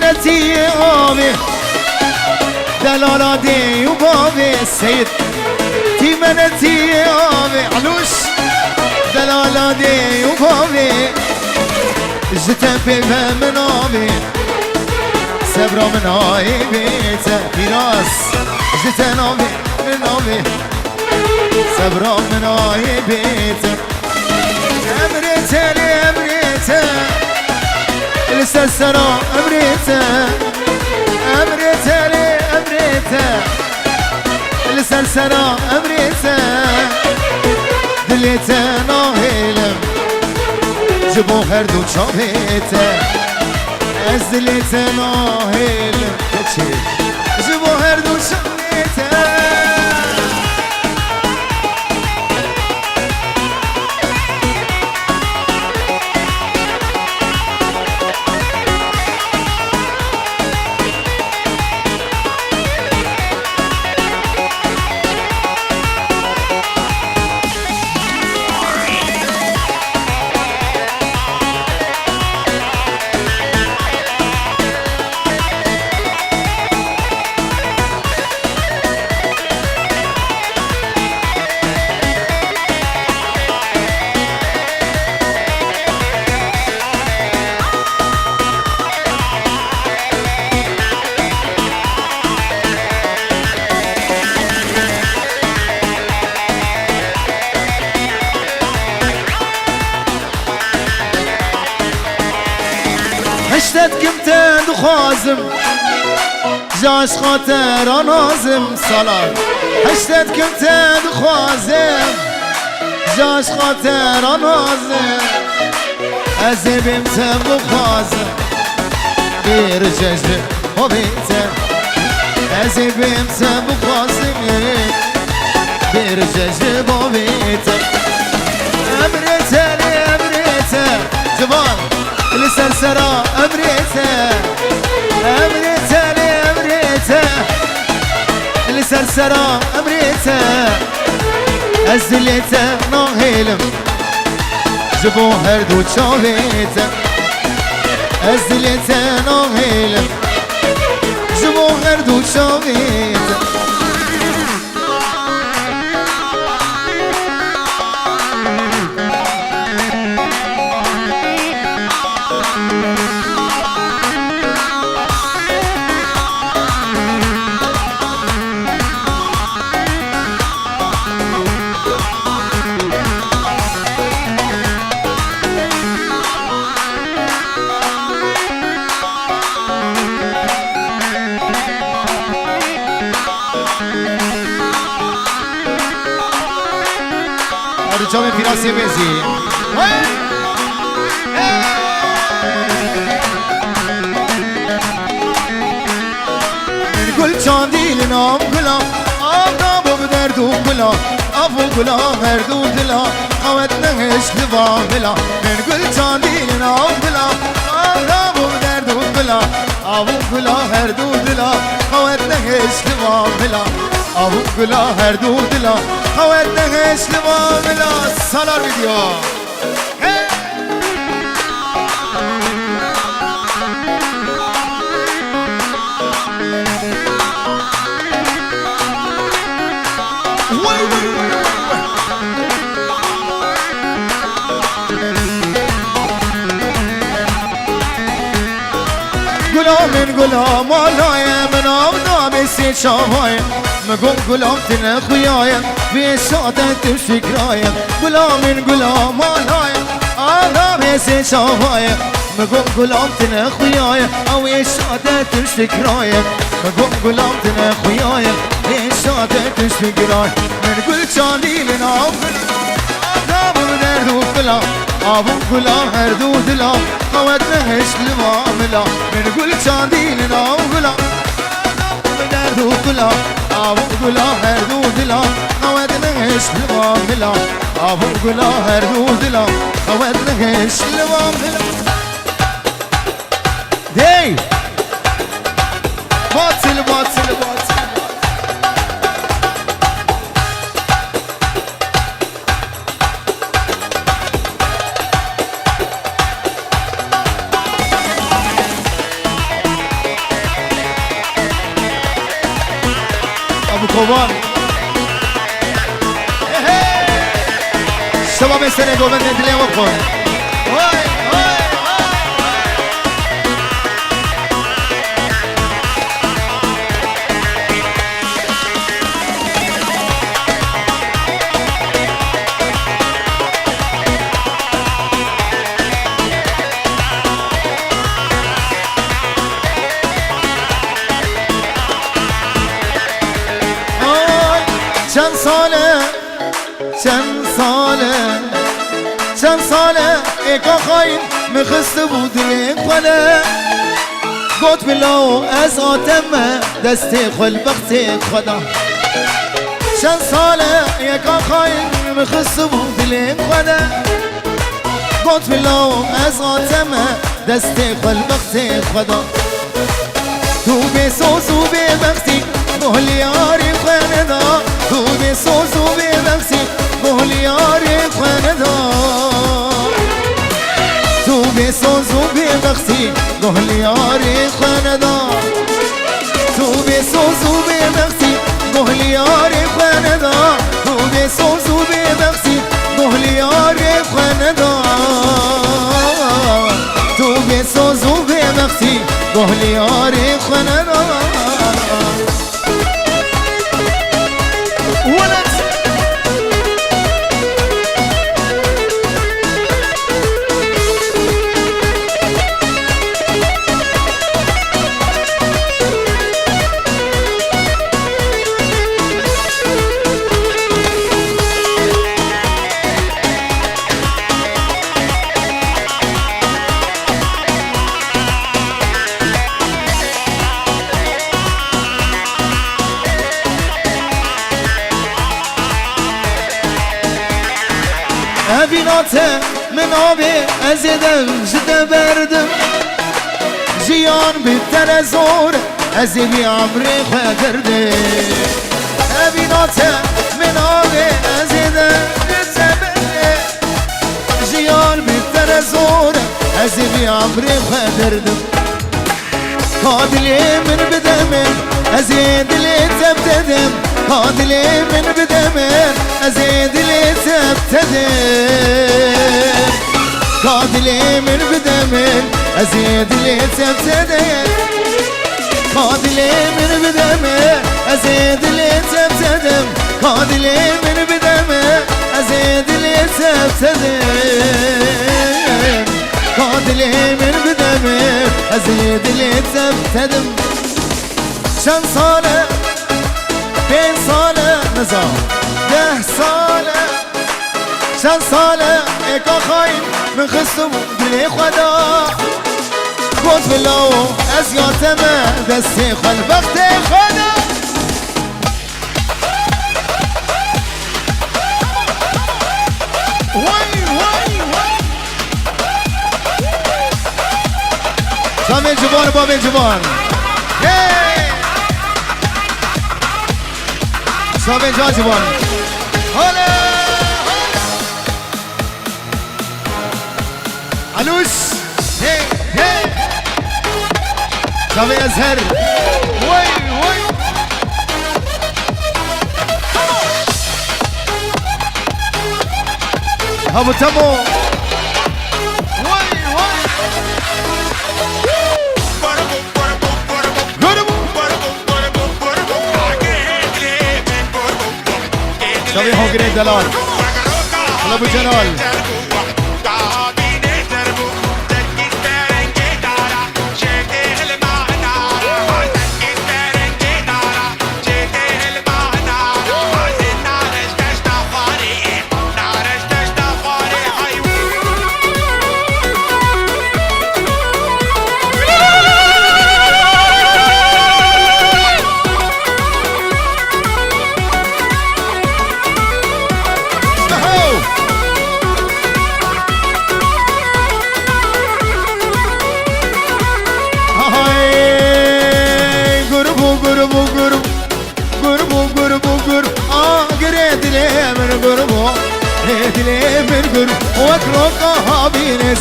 تیمنتی آبی دلالا دی و بابی سید تیمنتی آبی علوش دلالا دی و بابی جتا بيبه من آبي سبرا من آي بيته فراس جتا نابي من آبي سبرا من آي بيته أمريته لأمريته لسسرا أمريته أمريته لأمريته لسسرا أمريته دليته ناهيلم جبو هر دو چاپیته از دلیت ناهل کچی جبو هر دو چاپیته هشتت كمتن دخوازم جاش خاطر نازم صلاة هشتت كمتن دخوازم جاش خاطر نازم أزبم تم دخوازم بير ججر وبيتم أزبم تم دخوازم بير ججر وبيتم أمريته لأمريته جبال لسلسرة أمريته أمريته لأمريته لسلسرة أمريته أزليته ناهيلم جبو هردو شاويته أزليته ناهيلم جبو هردو شاويته Ciao Finassi e Mesi نقول چاندی لنام گلا آب باب دردو گلا آبو گلا هردو دلا آمد نهش لبا بلا نقول چاندی لنام گلا آب باب دردو گلا آبو گلا هردو دلا آمد نهش لبا بلا آبو گلا هردو دلا آمد نهش لبا بلا سالار ویدیو من گلام آلایم من آب بسی شاوایم مگم گلام تن خویایم به سعادت فکرایم من گلام آلایم آب بسی شاوایم مگم گلام تن خویایم او سعادت فکرایم مگم گلام تن خویایم به سعادت فکرایم من گل چاندی من آب دردو فلا آبو گلا هر دو دلا قوت نهش لماملا من گل چاندی لنا گلا دردو گلا آبو گلا هر دو دلا قوت نهش لماملا آبو گلا هر دو دلا قوت نهش لماملا دی باطل باطل باطل شباب سنه گوبند دلی وقفون چند ساله ایکا خواهیم مخسته بود خونه گوت بلو از آتم دستی خل بخت خدا چند ساله ایکا خواهیم مخسته بود خونه گوت بلو از آتم دستی خل بخت خدا تو به سوزو به بختی مهلیاری خونه دا تو به سوزو به بختی مهلیاری خونه دا تو به سوزو به بختی مهلیاری خونه دا تو به سوزو به بختی مهلیاری خونه دا تو به سوزو به بختی مهلیاری خونه دا تو به سوزو به بختی مهلیاری خونه دا ولد بیناته من آبی ازیدم جده بردم جیان بیتر از اور ازی بی عمری خواه کرده بیناته من آبی ازیدم جده بردم جیان بیتر از اور ازی بی عمری خواه کردم کادلی من بدمم ازی دلی تبتدم کادلی من بدمم ازی دلی تبتدم کادلی من بدمم ازی دلی تبتدم کادلی من بدمم ازی دلی تبتدم کادلی من بدمم ازی دلی تبتدم کادلی من بدمم ازی دلی تبتدم چند ساله 5 ساله نظام 10 ساله چند ساله ایکا خواهیم من خستم دلی خدا گوت بلو از یاتمه دستی خل بخت خدا شامل جبان بابین جبان شامل جا جبان هلا علوش هي هي شامل أزهر وي وي أبو تمو شبيه هوجري دلال ابو جلال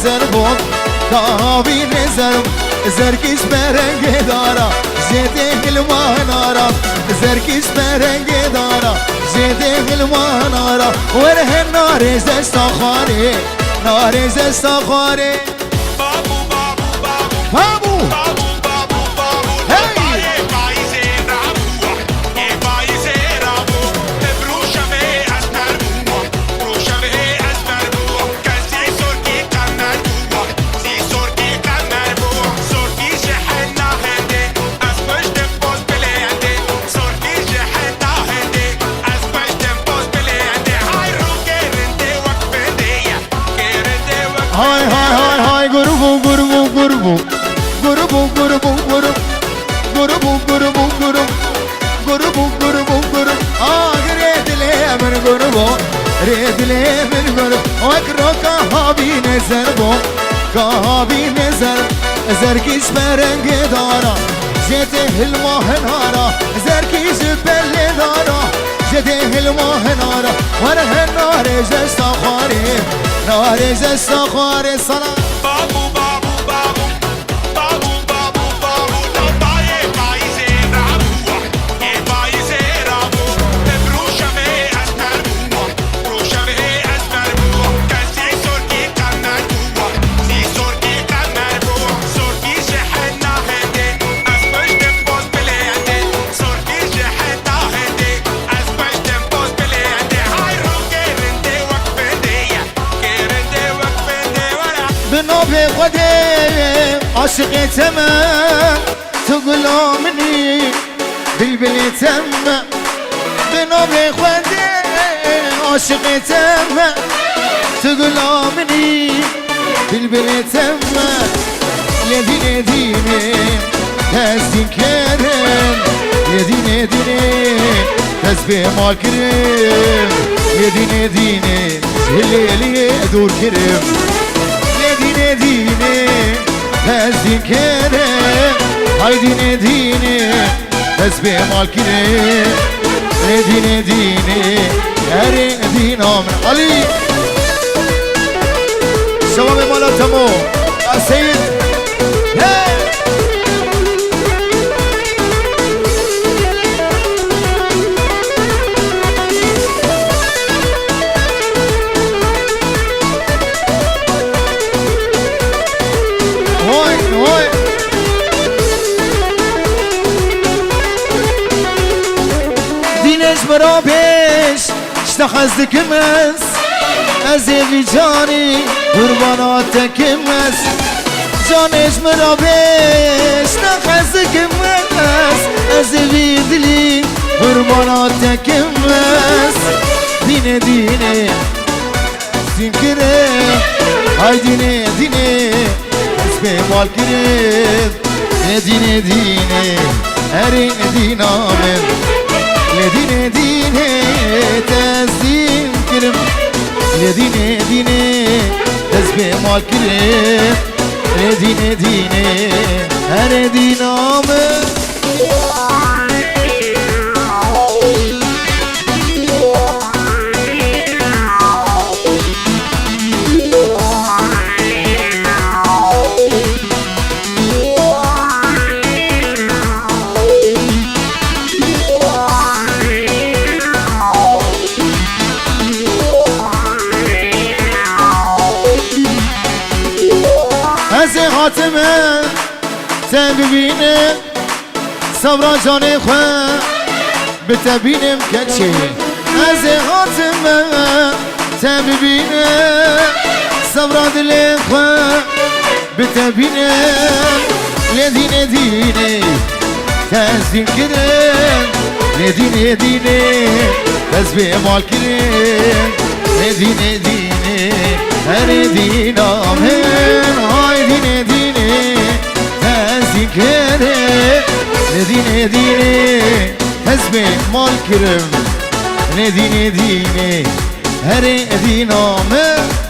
زربون کابی نزرم زرکش برنگ دارا زده گلمان آرا زرکش برنگ دارا زده گلمان دارا وره نارز استخاره نارز استخاره بابو بابو بابو بابو بابو بابو بابو هی پاییز رابو ای پاییز رابو بروشمه از مربو بروشمه از مربو کسی سرکی قمر بو سی سرکی قمر بو سرکی جهنم هنده از پشت باز بلنده سرکی جهنم هنده از پشت باز بلنده های رو گرنده وقفنده گرنده وقفنده های های های های گروبو گروبو گروبو گروبو گروبو گروب گروبو گروبو گروب گروبو گروبو گروب رید لی من گروبو رید لی من گروب وکرو کهابی نظر بو کهابی نظر زرکیش برنگ دارا جده الماه نارا زرکیش بله دارا جده الماه نارا وره نارز استخاره نارز استخاره سلام بابو بابو بابو بابو بابو بابو دای پاییز رابو ای پاییز رابو بروشمه از مربو بروشمه از مربو کسی سرکی قمر بو سی سرکی قمر بو سرکی جهنم هنده از پشت باز بلنده سرکی جهنم هنده از پشت باز بلنده های رو گرنده وقفنده گرنده وقفنده ورا به نوبه خودم عاشقتم تو غلامنی بلبلتم به نوبه خودم عاشقتم تو غلامنی بلبلتم لدینه دینه تزدین کرم لدینه دینه تزبه مال کرم لدینه دینه جلیلی دور کرم دینه دینه تزدین کرم های دینه دینه تزبه مال کرم دینه دینه هر دین آمن علی شباب مالا تمو سید مرا پیش اشتخص کمس از وی جانی قربانات کمس جانش مرا پیش اشتخص کمس از وی دلی قربانات کمس دینه دینه دین کرم های دینه دینه اسم مال کرم دینه دینه هر دین آمن لدینه دینه تزدین کرم لدینه دینه تزبه مال کرم لدینه دینه هر دین آمن حاتمه تبینه صبر جان خواه بتبینم کچه از حاتمه تبینه صبر دل خواه بتبینم لدینه دینه تزدین کرم لدینه دینه تزبه مال کرم لدینه دینه هر دین آمن های دینه دینه تزدین کرم لدینه دینه تزبه مال کرم لدینه دینه هر دین آمن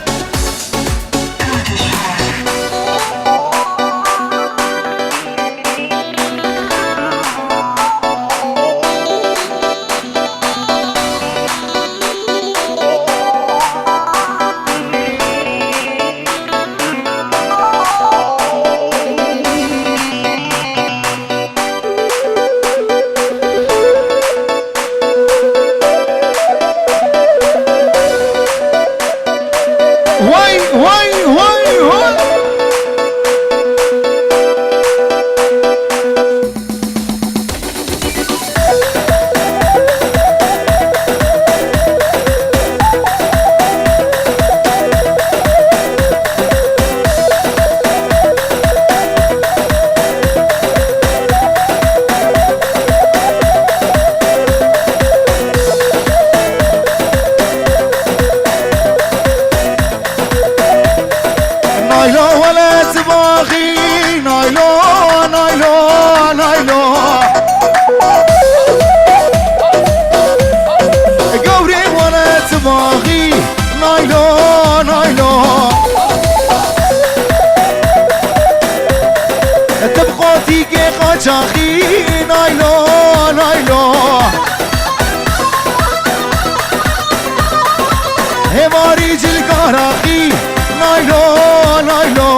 هماری جل کاراخی نایلو نایلو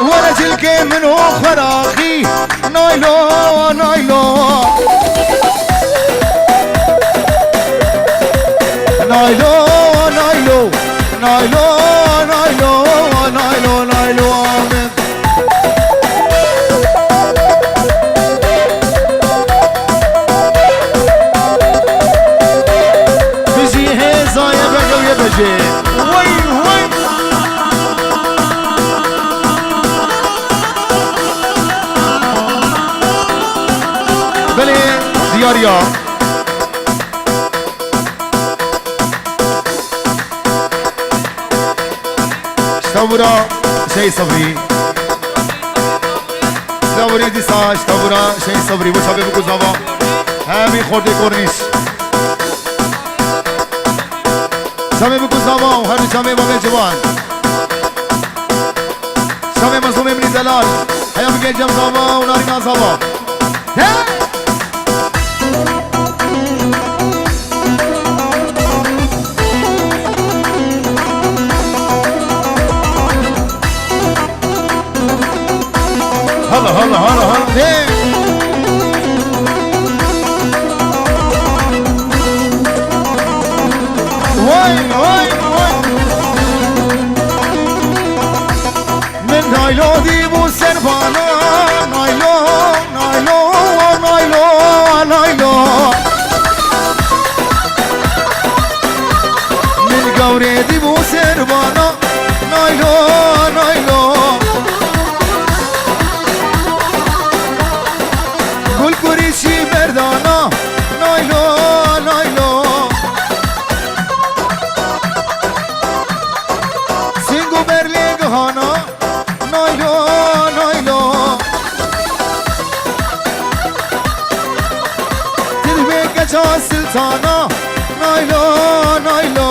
ولا جل که منو خراخی نایلو نایلو نایلو نایلو نایلو نایلو نایلو نایلو آمین بجی هزای بگوی بجی وی وی بله دیاریا اشتابورا شي صبري اشتابوري دي سا اشتابورا شي صبري بو شابه بگو زاوا همین خورده کرنیش شابه بگو زاوا و هر شابه بابه جوان شابه مظلوم ابن دلال هیا بگه جم زاوا و ناری نازاوا هلا هلا هلا هلا واي واي واي من نايلو دي بو سربانا نايلو نايلو نايلو نايلو من قوري دي بو سربانا نايلو نايلو گل کوریشی مردانا نایلو نایلو سینگو برلینگ هانا نایلو نایلو تلوی کجا سلطانا نایلو نایلو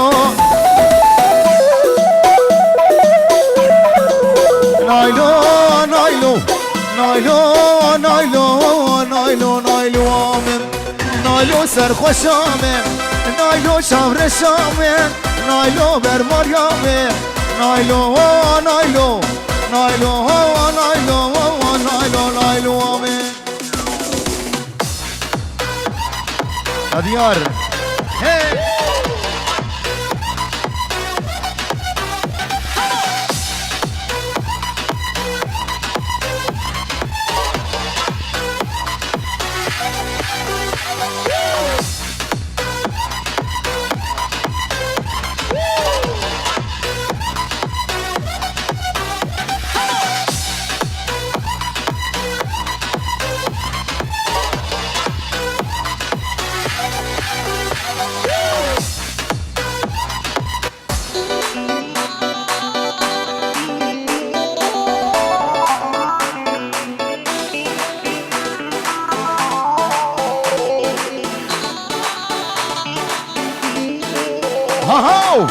نایلو نایلو نایلو نایلو نایلو نایلو آمن نایلو سرخوش آمن نایلو شهر شامن نایلو برماریامن نایلو نایلو نایلو نایلو نایلو نایلو آمن ادیار هی هاو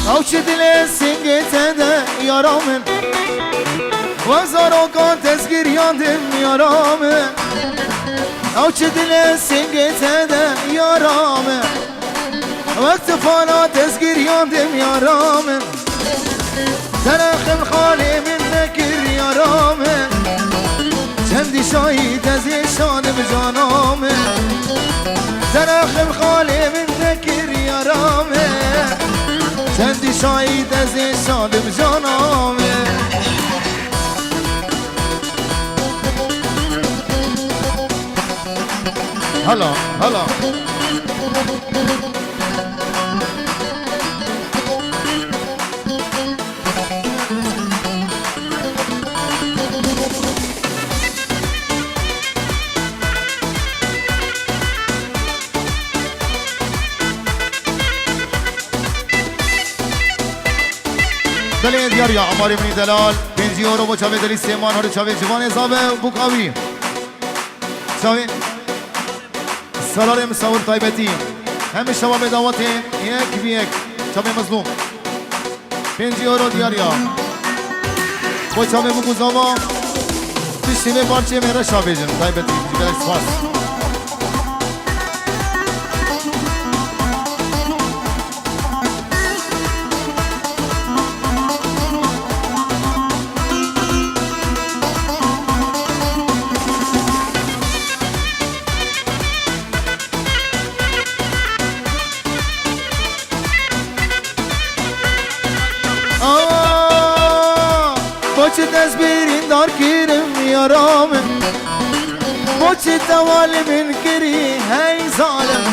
او چه دل سنگته ده یارامن وزارو کان تزگیر یاندم یارامن او چه دل سنگته ده یارامن وقت فانا تزگیر یاندم یارامن ترخم خالی من نکر یارامن چندی شاهید از شانم جانامن ترخم خالی من نکر یارامن چندی شاهید از شانم جانامن هلا هلا دلی دیاریا عماری بنی دلال 5 یورو با چاوه دلی سیمان ها رو چاوه جوان حسابه بوکاوی چاوه سالار مصور طيبتي همه شباب دعوتي یک بیک شباب مظلوم 5 یورو دیاریا با شباب مگوزاوا تشتی به پارچه مهره شابه جن طيبتي جبل سپاس چه دزبیرین دار گیرم یارام با چه دوالمین گیری هی ظالم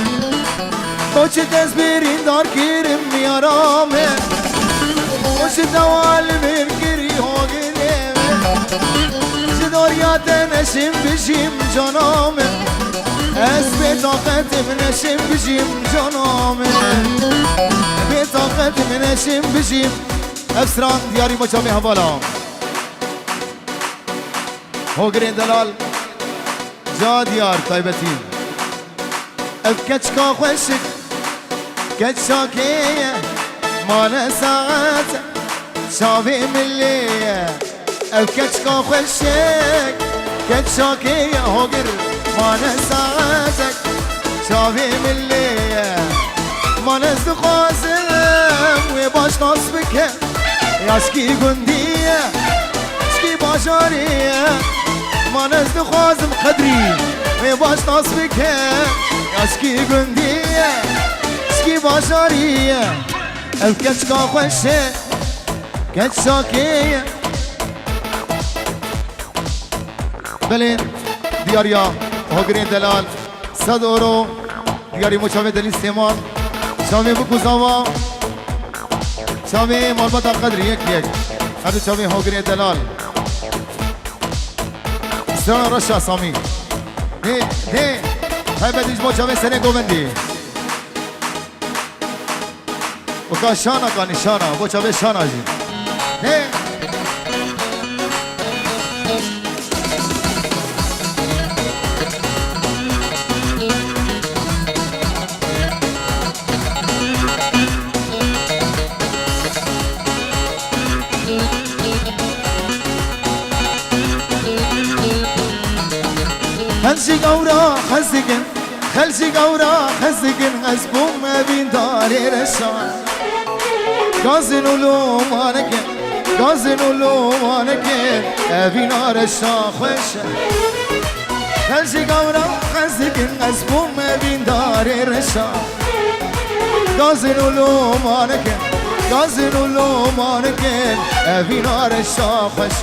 با چه دزبیرین دار گیرم یارام با چه دوالمین گیری ها گیرم چه داریات نشیم بشیم جانام از به طاقتم نشیم بشیم جانام به طاقتم نشیم بشیم افسران دیاری مچامی حوالا هوگرین دلال جا دیار طيبتي اف كتشكا خوشك كتشاكية مانا ساعات شافي ملية اف كتشكا خوشك كتشاكية هوگر مانا ساعتك شافي ملية مانا زدخازم ويباش نصبك ياشكي قندية شكي باشارية ما نزد خوازم قدري ويباش نصبك ياشكي قندية شكي باشارية الكتشكا خوشة كتشاكية بلين دياريا هوگرين دلال 100 اورو دياري مشاوه دليل سيمان شاوه بكوزاوا شاوه مالباتا قدري يك هذا شاوه هوگرين دلال سلام رشا سامی نه های بدیش با چاوه سنه گووندی بکا شانا کا نشانا با چاوه شانا جی نه خلشي قورا خزقن خلشي قورا خزقن غزبوم ما بين داري رشان قازن ولومانك قازن ولومانك ابي نار الشان خوش خلشي قورا خزقن غزبوم ما بين داري رشان قازن ولومانك قازن ولومانك ابي نار الشان خوش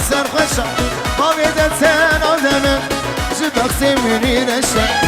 سرخوشم با میدتن آدمه جبخ سیمینی نشه